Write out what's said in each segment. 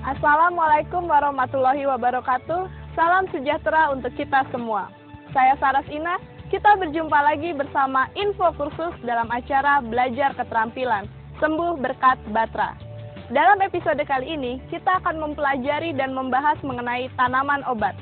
Assalamualaikum warahmatullahi wabarakatuh. Salam sejahtera untuk kita semua. Saya Saras Ina. Kita berjumpa lagi bersama info kursus dalam acara Belajar Keterampilan Sembuh Berkat Batra. Dalam episode kali ini, kita akan mempelajari dan membahas mengenai tanaman obat.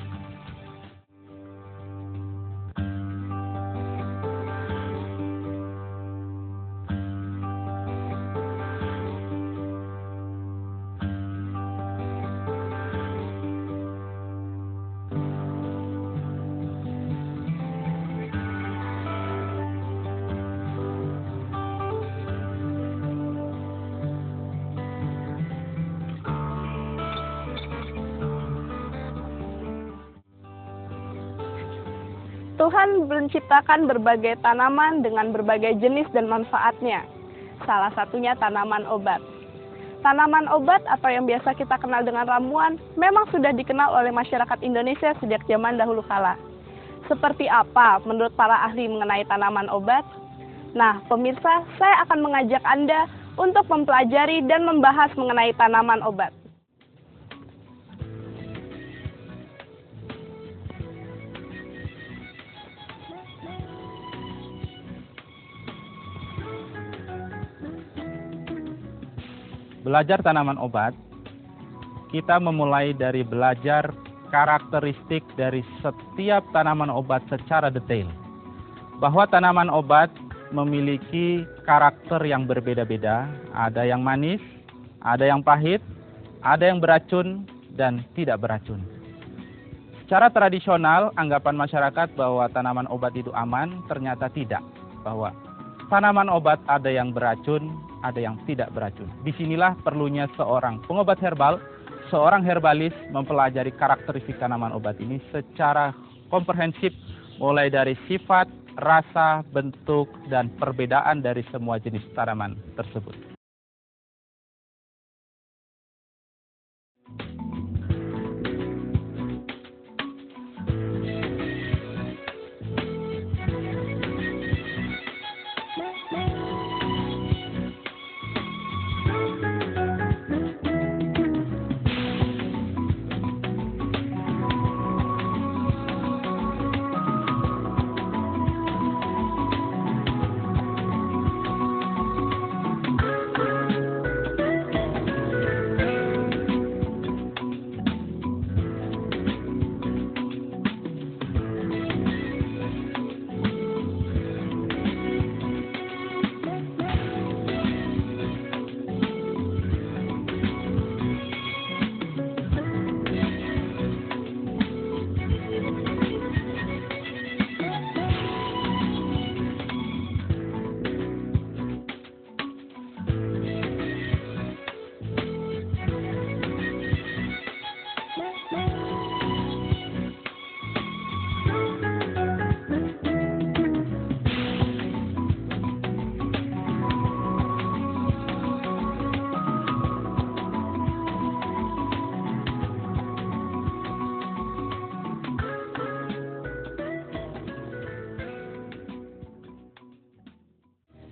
Tuhan menciptakan berbagai tanaman dengan berbagai jenis dan manfaatnya. Salah satunya tanaman obat. Tanaman obat atau yang biasa kita kenal dengan ramuan memang sudah dikenal oleh masyarakat Indonesia sejak zaman dahulu kala. Seperti apa menurut para ahli mengenai tanaman obat? Nah, pemirsa, saya akan mengajak Anda untuk mempelajari dan membahas mengenai tanaman obat. Belajar tanaman obat, kita memulai dari belajar karakteristik dari setiap tanaman obat secara detail. Bahwa tanaman obat memiliki karakter yang berbeda-beda, ada yang manis, ada yang pahit, ada yang beracun, dan tidak beracun. Secara tradisional, anggapan masyarakat bahwa tanaman obat itu aman, ternyata tidak. Bahwa tanaman obat ada yang beracun, ada yang tidak beracun. Disinilah perlunya seorang pengobat herbal, seorang herbalis mempelajari karakteristik tanaman obat ini secara komprehensif, mulai dari sifat, rasa, bentuk, dan perbedaan dari semua jenis tanaman tersebut.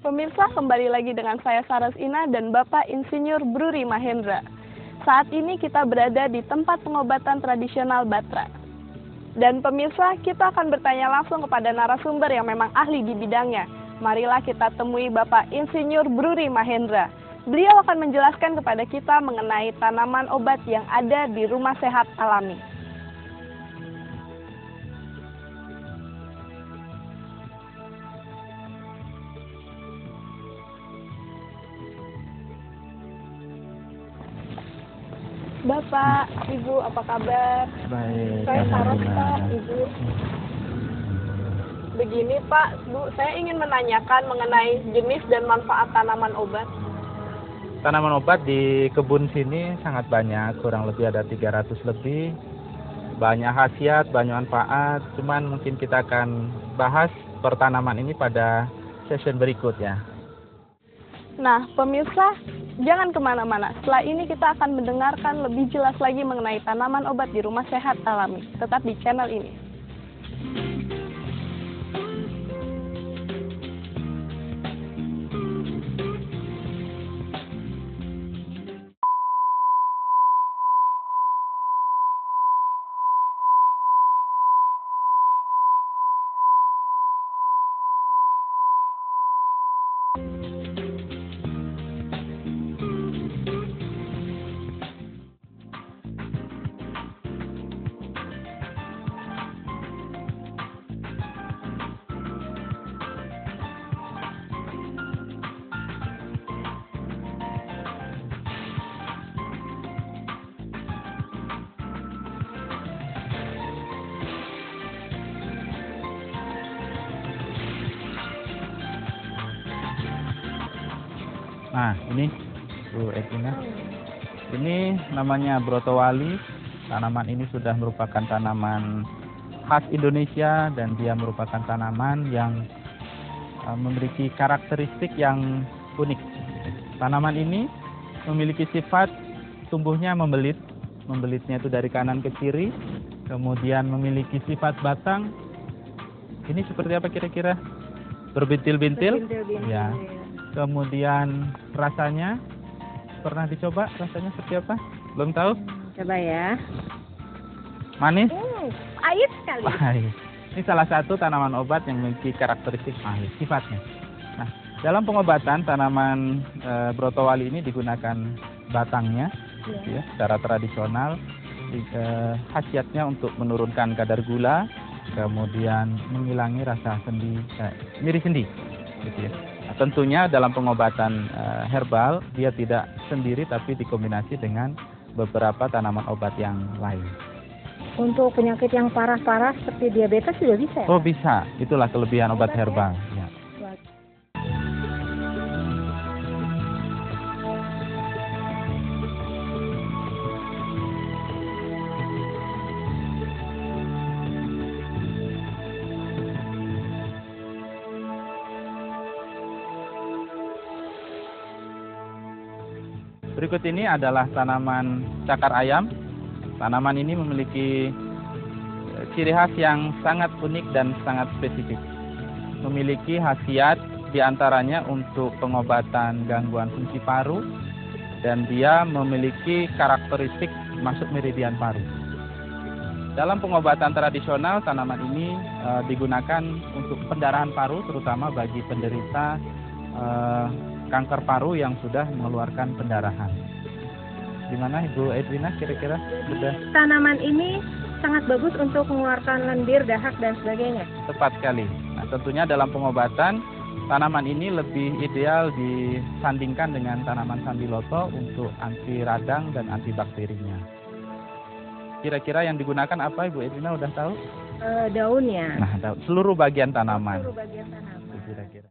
Pemirsa, kembali lagi dengan saya Saras Ina dan Bapak Insinyur Bruri Mahendra. Saat ini kita berada di tempat pengobatan tradisional Batra. Dan pemirsa, kita akan bertanya langsung kepada narasumber yang memang ahli di bidangnya. Marilah kita temui Bapak Insinyur Bruri Mahendra. Beliau akan menjelaskan kepada kita mengenai tanaman obat yang ada di Rumah Sehat Alami. Bapak, Ibu, apa kabar? Baik. Saya Saras, Pak, Ibu. Begini Pak, Bu, saya ingin menanyakan mengenai jenis dan manfaat tanaman obat. Tanaman obat di kebun sini sangat banyak, kurang lebih ada 300 lebih. Banyak khasiat, banyak manfaat, cuman mungkin kita akan bahas per tanaman ini pada session berikutnya. Nah, pemirsa, jangan kemana-mana. Setelah ini kita akan mendengarkan lebih jelas lagi mengenai tanaman obat di Rumah Sehat Alami. Tetap di channel ini. Nah, ini Bu Edwina. Ini namanya brotowali. Tanaman ini sudah merupakan tanaman khas Indonesia dan dia merupakan tanaman yang memiliki karakteristik yang unik. Tanaman ini memiliki sifat tumbuhnya membelit. Membelitnya itu dari kanan ke kiri. Kemudian memiliki sifat batang. Ini seperti apa kira-kira? Berbintil-bintil? Ya. Kemudian rasanya, pernah dicoba rasanya seperti apa? Belum tahu? Coba ya. Manis? Pahit sekali. Pahit. Ini salah satu tanaman obat yang memiliki karakteristik pahit sifatnya. Nah, dalam pengobatan tanaman brotowali ini digunakan batangnya, ya, secara tradisional. Khasiatnya untuk menurunkan kadar gula, kemudian menghilangi rasa sendi, nyeri sendi, gitu ya. Nah, tentunya dalam pengobatan herbal dia tidak sendiri tapi dikombinasi dengan beberapa tanaman obat yang lain. Untuk penyakit yang parah-parah seperti diabetes juga bisa ya? Oh bisa, itulah kelebihan obat herbal. Ya. Berikut ini adalah tanaman cakar ayam. Tanaman ini memiliki ciri khas yang sangat unik dan sangat spesifik. Memiliki khasiat diantaranya untuk pengobatan gangguan fungsi paru dan dia memiliki karakteristik masuk meridian paru. Dalam pengobatan tradisional tanaman ini digunakan untuk pendarahan paru terutama bagi penderita kanker paru yang sudah mengeluarkan pendarahan. Gimana Ibu Edwina kira-kira sudah? Tanaman ini sangat bagus untuk mengeluarkan lendir, dahak dan sebagainya. Tepat sekali. Nah, tentunya dalam pengobatan tanaman ini lebih ideal disandingkan dengan tanaman sambiloto untuk anti radang dan antibakterinya. Kira-kira yang digunakan apa Ibu Edwina udah tahu? Daunnya. Nah, seluruh bagian tanaman. Seluruh bagian tanaman. Kira-kira.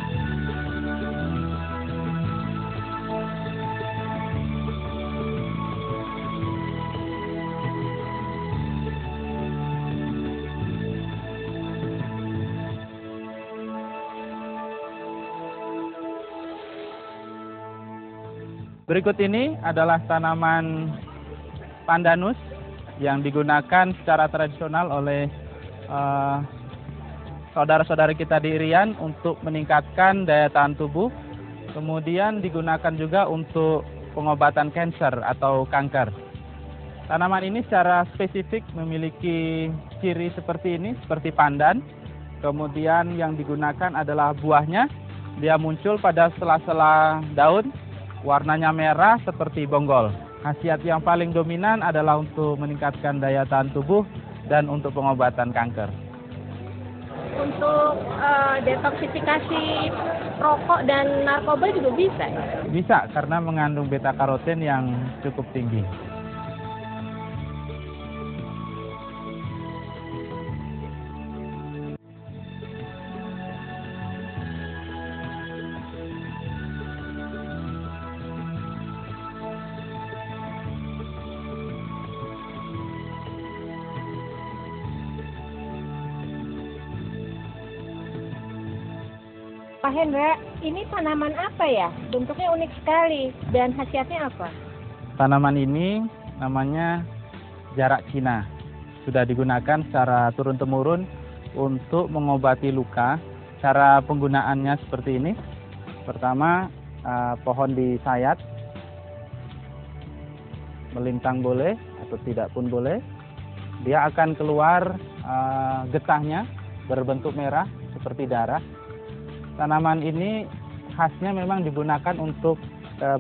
Berikut ini adalah tanaman pandanus yang digunakan secara tradisional oleh saudara-saudara kita di Irian untuk meningkatkan daya tahan tubuh. Kemudian digunakan juga untuk pengobatan kanker atau kanker. Tanaman ini secara spesifik memiliki ciri seperti ini, seperti pandan. Kemudian yang digunakan adalah buahnya. Dia muncul pada sela-sela daun. Warnanya merah seperti bonggol. Khasiat yang paling dominan adalah untuk meningkatkan daya tahan tubuh dan untuk pengobatan kanker. Untuk detoksifikasi rokok dan narkoba juga bisa ya? Bisa karena mengandung beta karoten yang cukup tinggi. Pak Hendra, ini tanaman apa ya? Bentuknya unik sekali dan khasiatnya apa? Tanaman ini namanya jarak Cina. Sudah digunakan secara turun-temurun untuk mengobati luka. Cara penggunaannya seperti ini. Pertama, pohon disayat. Melintang boleh atau tidak pun boleh. Dia akan keluar getahnya berbentuk merah seperti darah. Tanaman ini khasnya memang digunakan untuk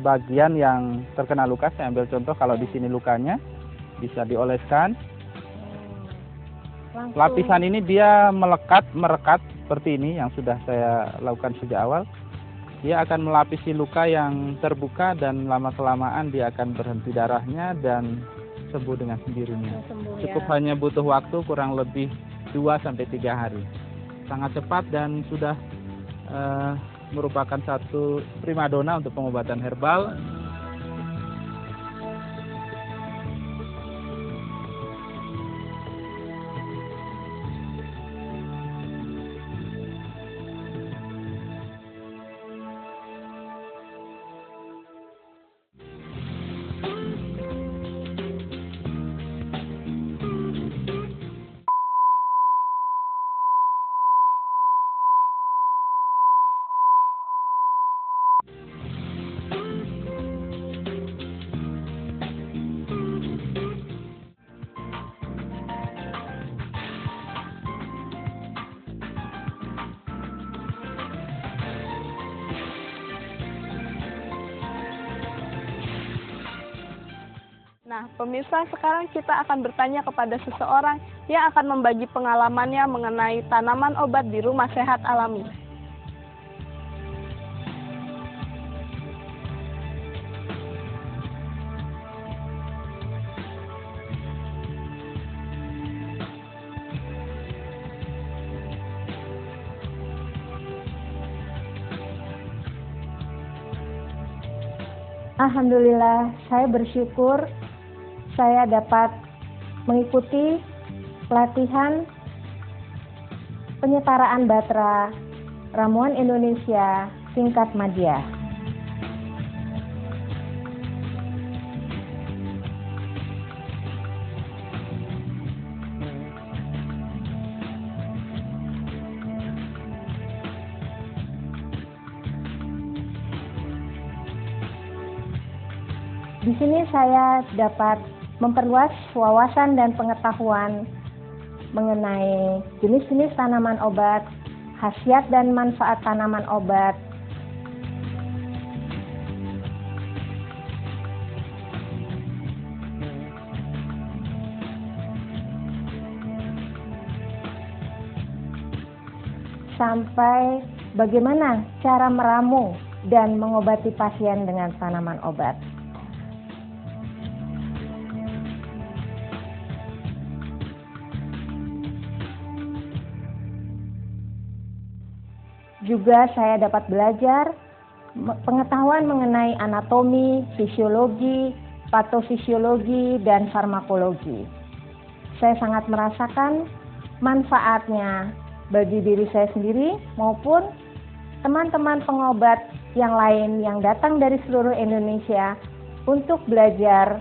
bagian yang terkena luka. Saya ambil contoh, kalau di sini lukanya bisa dioleskan. Langsung. Lapisan ini dia merekat seperti ini yang sudah saya lakukan sejak awal. Dia akan melapisi luka yang terbuka dan lama-kelamaan dia akan berhenti darahnya dan sembuh dengan sendirinya. Sembuh, Cukup ya. hanya butuh waktu kurang lebih 2-3 hari. Sangat cepat dan sudah merupakan satu primadona untuk pengobatan herbal. Nah, pemirsa, sekarang kita akan bertanya kepada seseorang yang akan membagi pengalamannya mengenai tanaman obat di Rumah Sehat Alami. Alhamdulillah, saya bersyukur saya dapat mengikuti pelatihan penyetaraan Batra Ramuan Indonesia tingkat madya. Di sini saya dapat memperluas wawasan dan pengetahuan mengenai jenis-jenis tanaman obat, khasiat dan manfaat tanaman obat, sampai bagaimana cara meramu dan mengobati pasien dengan tanaman obat. Juga saya dapat belajar pengetahuan mengenai anatomi, fisiologi, patofisiologi, dan farmakologi. Saya sangat merasakan manfaatnya bagi diri saya sendiri maupun teman-teman pengobat yang lain yang datang dari seluruh Indonesia untuk belajar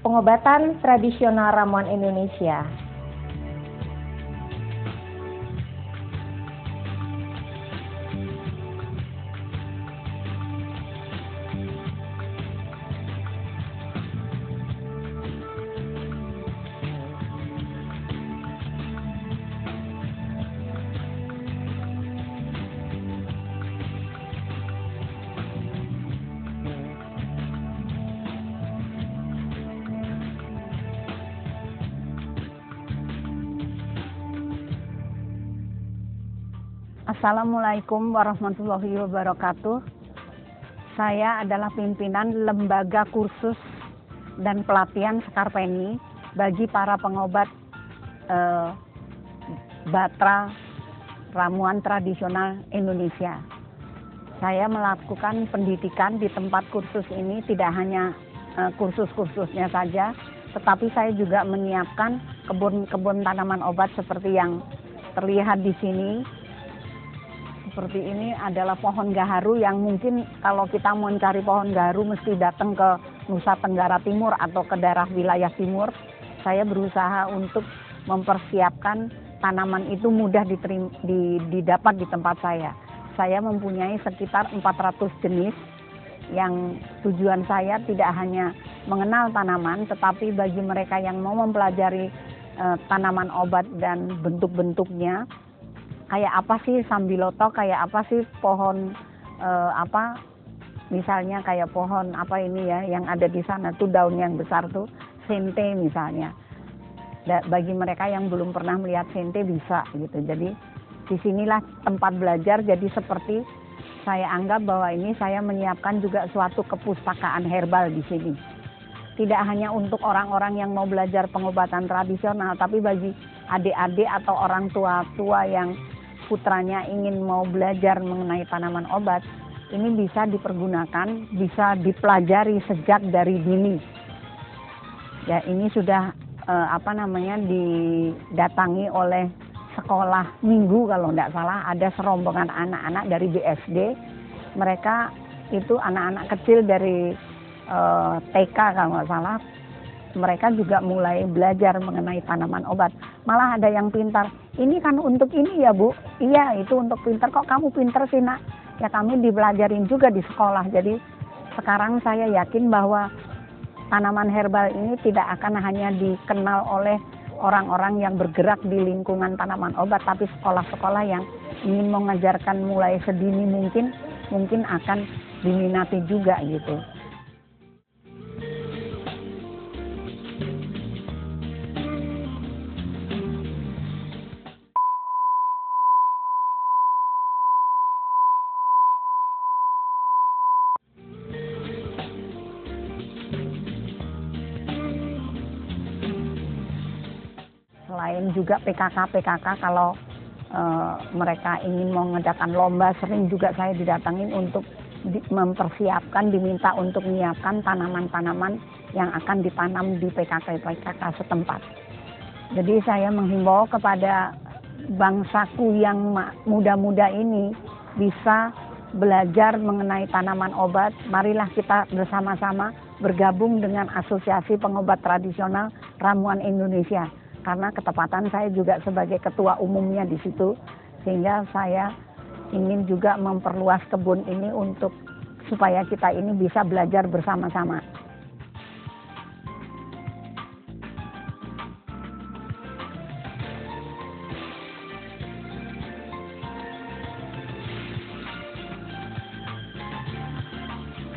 pengobatan tradisional ramuan Indonesia. Assalamualaikum warahmatullahi wabarakatuh. Saya adalah pimpinan lembaga kursus dan pelatihan Sekarpeni bagi para pengobat Batra Ramuan Tradisional Indonesia. Saya melakukan pendidikan di tempat kursus ini tidak hanya kursus-kursusnya saja, tetapi saya juga menyiapkan kebun-kebun tanaman obat seperti yang terlihat di sini. Seperti ini adalah pohon gaharu yang mungkin kalau kita mau mencari pohon gaharu mesti datang ke Nusa Tenggara Timur atau ke daerah wilayah timur. Saya berusaha untuk mempersiapkan tanaman itu mudah didapat di tempat saya. Saya mempunyai sekitar 400 jenis yang tujuan saya tidak hanya mengenal tanaman, tetapi bagi mereka yang mau mempelajari tanaman obat dan bentuk-bentuknya, kayak apa sih sambiloto, kayak apa sih pohon misalnya kayak pohon apa ini ya yang ada di sana tuh daun yang besar tuh sente misalnya. Bagi mereka yang belum pernah melihat sente bisa gitu. Jadi disinilah tempat belajar. Jadi seperti saya anggap bahwa ini saya menyiapkan juga suatu kepustakaan herbal di sini. Tidak hanya untuk orang-orang yang mau belajar pengobatan tradisional, tapi bagi adik-adik atau orang tua-tua yang putranya ingin mau belajar mengenai tanaman obat, ini bisa dipergunakan, bisa dipelajari sejak dari dini. Ya, ini sudah didatangi oleh sekolah minggu kalau tidak salah, ada serombongan anak-anak dari BSD. Mereka itu anak-anak kecil dari TK kalau nggak salah. Mereka juga mulai belajar mengenai tanaman obat. Malah ada yang pintar. Ini kan untuk ini ya Bu? Iya, itu untuk pintar. Kok kamu pintar sih Nak? Ya kami dipelajarin juga di sekolah. Jadi sekarang saya yakin bahwa tanaman herbal ini tidak akan hanya dikenal oleh orang-orang yang bergerak di lingkungan tanaman obat, tapi sekolah-sekolah yang ingin mengajarkan mulai sedini mungkin akan diminati juga gitu. Selain juga PKK kalau mereka ingin mengadakan lomba, sering juga saya didatangin untuk mempersiapkan, diminta untuk menyiapkan tanaman-tanaman yang akan ditanam di PKK setempat. Jadi saya menghimbau kepada bangsaku yang muda-muda ini bisa belajar mengenai tanaman obat. Marilah kita bersama-sama bergabung dengan Asosiasi Pengobat Tradisional Ramuan Indonesia. Karena ketepatan saya juga sebagai ketua umumnya di situ, sehingga saya ingin juga memperluas kebun ini untuk supaya kita ini bisa belajar bersama-sama.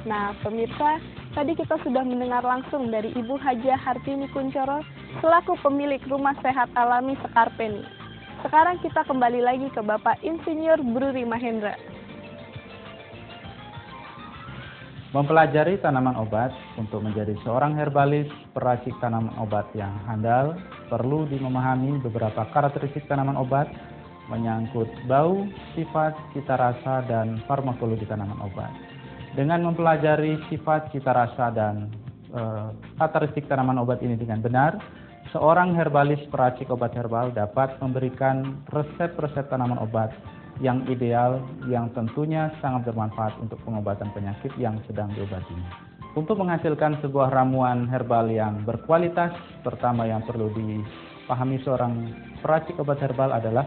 Nah, pemirsa, tadi kita sudah mendengar langsung dari Ibu Hajah Hartini Kuncoro selaku pemilik Rumah Sehat Alami Sekarpeni. Sekarang kita kembali lagi ke Bapak Insinyur Bruri Mahendra. Mempelajari tanaman obat untuk menjadi seorang herbalis peracik tanaman obat yang handal, perlu memahami beberapa karakteristik tanaman obat, menyangkut bau, sifat, cita rasa, dan farmakologi tanaman obat. Dengan mempelajari sifat, cita rasa, dan karakteristik tanaman obat ini dengan benar, seorang herbalis peracik obat herbal dapat memberikan resep-resep tanaman obat yang ideal, yang tentunya sangat bermanfaat untuk pengobatan penyakit yang sedang diobatinya. Untuk menghasilkan sebuah ramuan herbal yang berkualitas, pertama yang perlu dipahami seorang peracik obat herbal adalah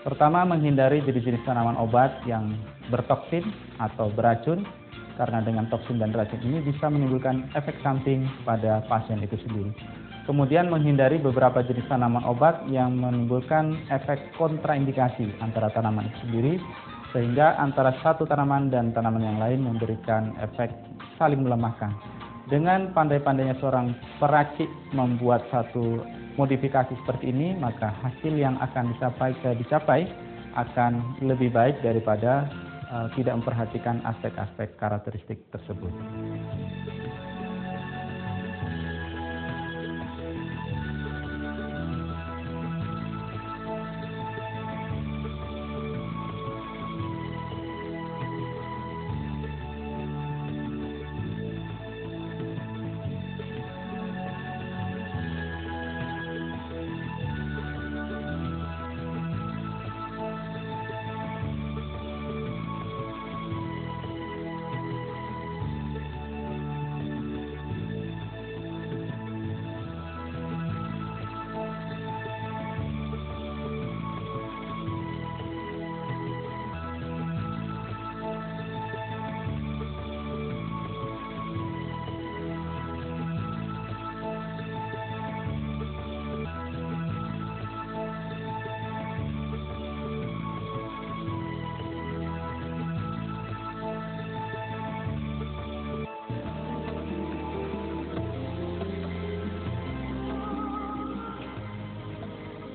pertama, menghindari jenis-jenis tanaman obat yang bertoksin atau beracun, karena dengan toksin dan racun ini bisa menimbulkan efek samping pada pasien itu sendiri. Kemudian menghindari beberapa jenis tanaman obat yang menimbulkan efek kontraindikasi antara tanaman itu sendiri, sehingga antara satu tanaman dan tanaman yang lain memberikan efek saling melemahkan. Dengan pandai-pandainya seorang peracik membuat satu modifikasi seperti ini, maka hasil yang akan dicapai akan lebih baik daripada tidak memperhatikan aspek-aspek karakteristik tersebut.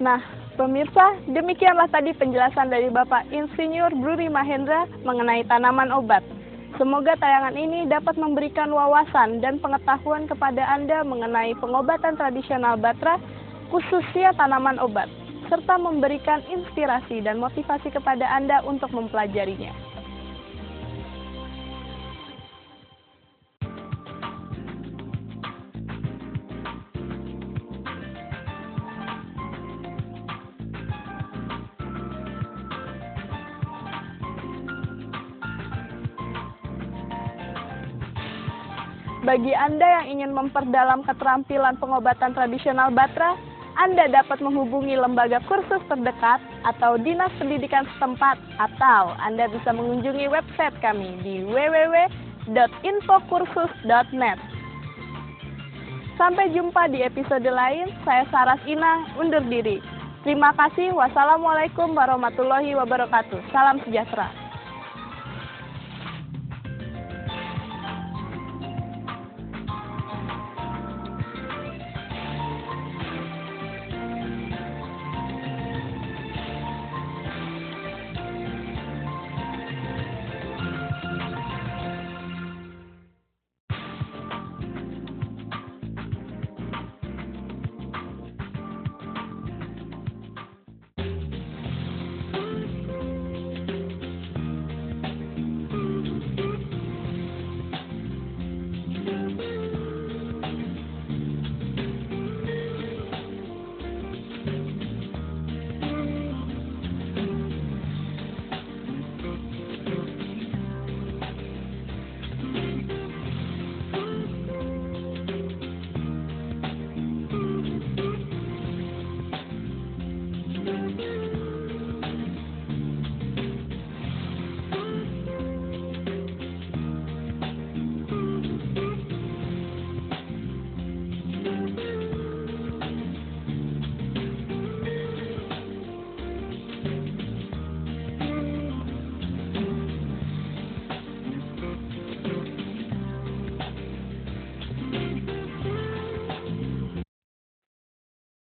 Nah, pemirsa, demikianlah tadi penjelasan dari Bapak Insinyur Bruri Mahendra mengenai tanaman obat. Semoga tayangan ini dapat memberikan wawasan dan pengetahuan kepada Anda mengenai pengobatan tradisional Batra, khususnya tanaman obat, serta memberikan inspirasi dan motivasi kepada Anda untuk mempelajarinya. Bagi Anda yang ingin memperdalam keterampilan pengobatan tradisional Batra, Anda dapat menghubungi lembaga kursus terdekat atau dinas pendidikan setempat, atau Anda bisa mengunjungi website kami di www.infokursus.net. Sampai jumpa di episode lain, saya Saras Ina, undur diri. Terima kasih, wassalamualaikum warahmatullahi wabarakatuh. Salam sejahtera.